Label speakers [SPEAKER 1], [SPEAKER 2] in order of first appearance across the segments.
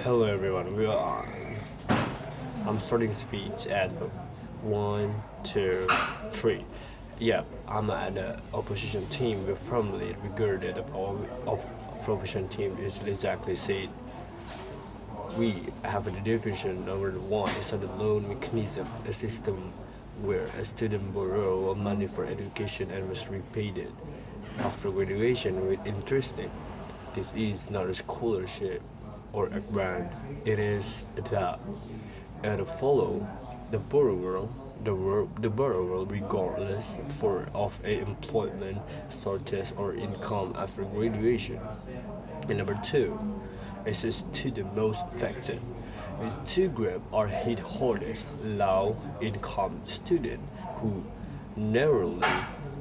[SPEAKER 1] Hello everyone. I'm starting speech at one, two, three. Yeah, I'm at the opposition team. We firmly regarded opposition team is exactly said. We have a division number one is a loan mechanism, a system where a student borrow money for education and must repay it after graduation with interest. This is not a scholarship or a grant. It is a debt. And follow the borrower, the borrower regardless for of a employment status or income after graduation. And number two, is the student most affected. These two groups are hit hardest: low income student who narrowly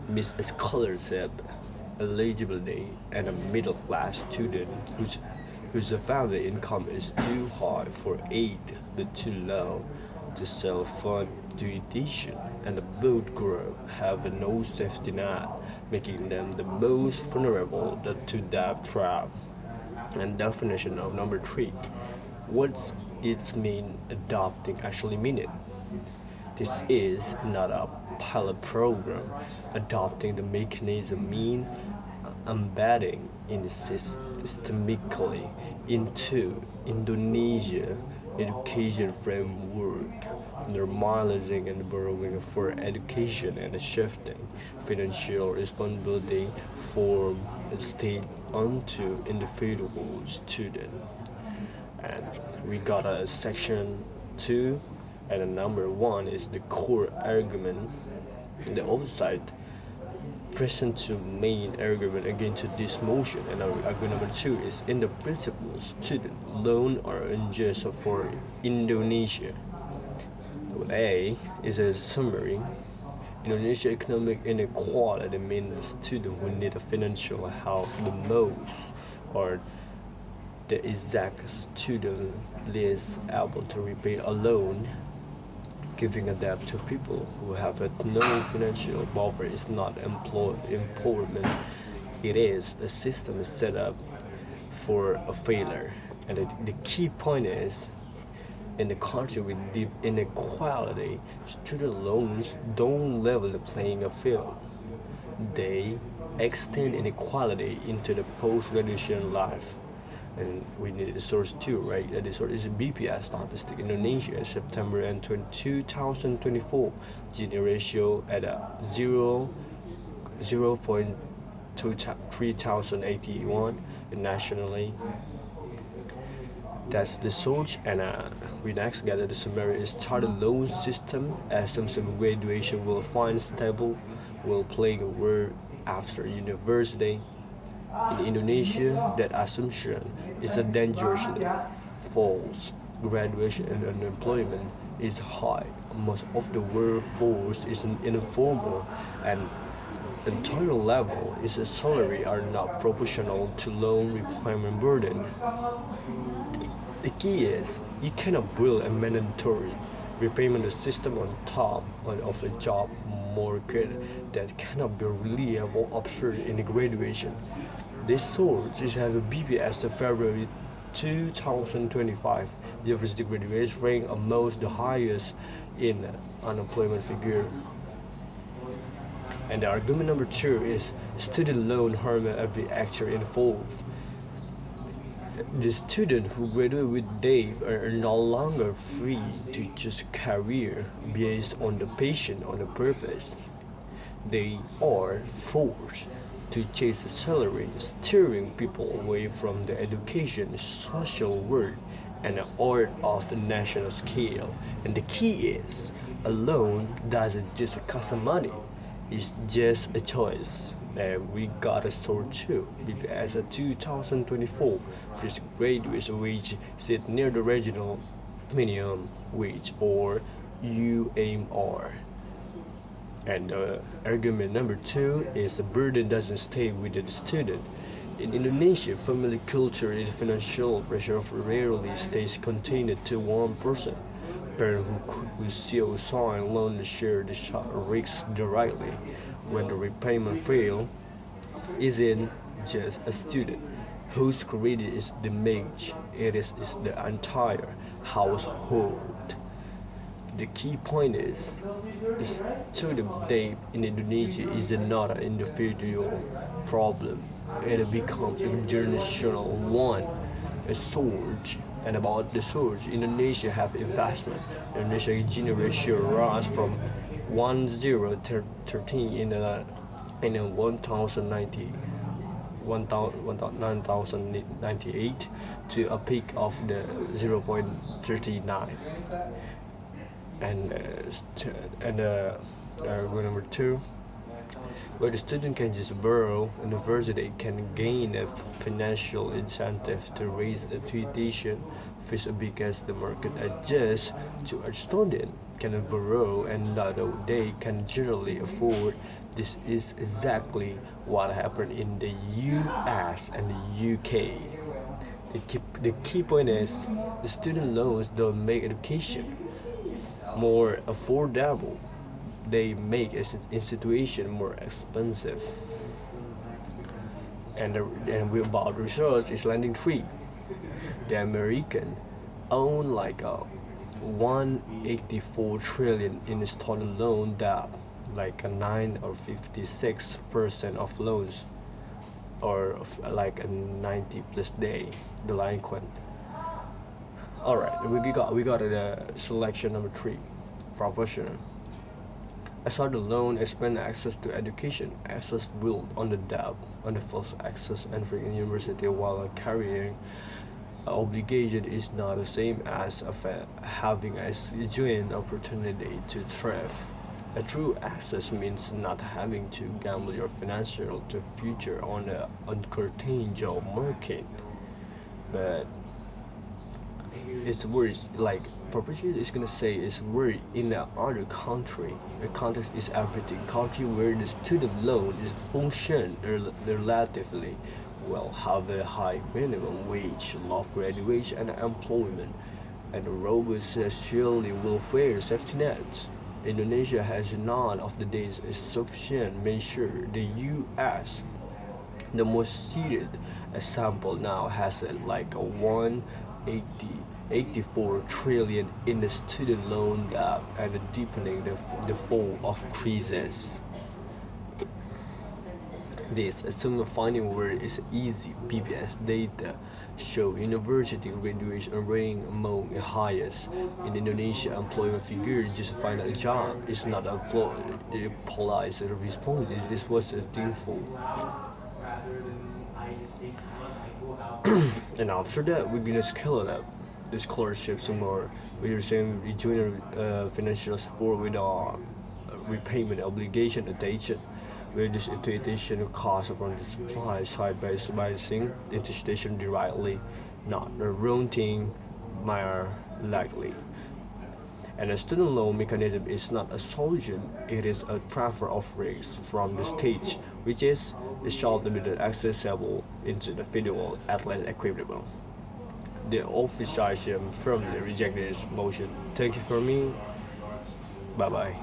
[SPEAKER 1] miss a scholarship eligibility and a middle class student whose family income is too high for aid but too low to self-fund tuition, and the both group have no safety net, making them the most vulnerable to debt trap. And definition of number three, what's its mean adopting actually mean it? This is not a pilot program. Adopting the mechanism mean embedding it systemically into Indonesia education framework, normalizing and borrowing for education and shifting financial responsibility from the state onto individual student. And we got a section 2, and a number 1 is the core argument. The opposite present to main argument against this motion, and argument number 2 is in the principle student loan are unjust for Indonesia. A is a summary. Indonesia economic inequality means students who need financial help the most or the exact student least able to repay a loan. Giving a debt to people who have no financial buffer is not empowerment. It is a system set up for a failure. And the key point is, in the country with deep inequality, student loans don't level the playing field. They extend inequality into the post-graduation life. And we need the source too, right? The source is BPS statistic Indonesia September and 2024 Gini ratio at a 0.3081 nationally. That's the source, and we next gather the summary is started loan system as some graduation will find stable will play a role after university. In Indonesia, that assumption is a dangerously false. Graduation and unemployment is high. Most of the workforce is informal, and entire level is a salary are not proportional to loan repayment burden. The key is you cannot build a mandatory repayment system on top of a job market that cannot be reliable observed in the graduation. This source is have a BPS of February 2025. University graduation rank amongst the highest in unemployment figure. And the argument number 2 is student loan harm every actor involved. The students who graduate with debt are no longer free to choose career based on the passion or the purpose. They are forced to chase a salary, steering people away from the education, social work, and the art of the national scale. And the key is, a loan doesn't just cost money, it's just a choice. And we got a sort too, because a 2024 fresh graduate wage sit near the regional minimum wage or UMR. And argument number 2 is the burden doesn't stay with the student. In Indonesia, family culture and financial pressure rarely stays contained to one person. Parents who still sign loan share the risks directly. When the repayment fails, isn't just a student. whose credit is damaged. It is the entire household. The key point is student debt in Indonesia is not an individual problem. It becomes a generational one. A surge. And about the surge, Indonesia have investment. Indonesia generation rise from 1013 in a 1098 to a peak of the 0.39. And rule number two, where the student can just borrow, university can gain a financial incentive to raise the tuition fees because the market adjusts to a student can borrow and not they can generally afford. This is exactly what happened in the US and the UK. The key point is the student loans don't make education more affordable, they make a institution more expensive. And about research is lending tree. The American own like a 184 trillion in student loan debt, like a 9 or 56% of loans, or like a 90 plus day delinquent. All right, we got the selection number three, proportional. A student loan expand access to education. Access built on the debt, on the false access entering university while carrying obligation is not the same as having a genuine opportunity to thrive. A true access means not having to gamble your financial future on a uncertain job market, but it's worse. Like property is gonna say it's worse in another country. The context is everything. Country where the student loan is function relatively well, have a high minimum wage, low graduation and employment, and a robust social welfare safety nets. Indonesia has none of the days a sufficient measure. The U.S., the most seated example now, has like a 184 trillion in the student loan debt and a deepening the fall of crisis. This assumed finding word is easy. PBS data show university graduation rank among the highest in Indonesia. Employment figure just find a job is not a polite response. This was a thankful. And after that, we're gonna scale it up. The scholarship some more. We're saying junior financial support with repayment obligation attention. Where this institution cost from the supply side by subsidizing the institution directly, not the wrong thing, more likely. And a student loan mechanism is not a solution, it is a transfer of risks from the state, which is the short limited accessible into the federal at least equitable. The official firmly rejected this motion. Thank you for me. Bye bye.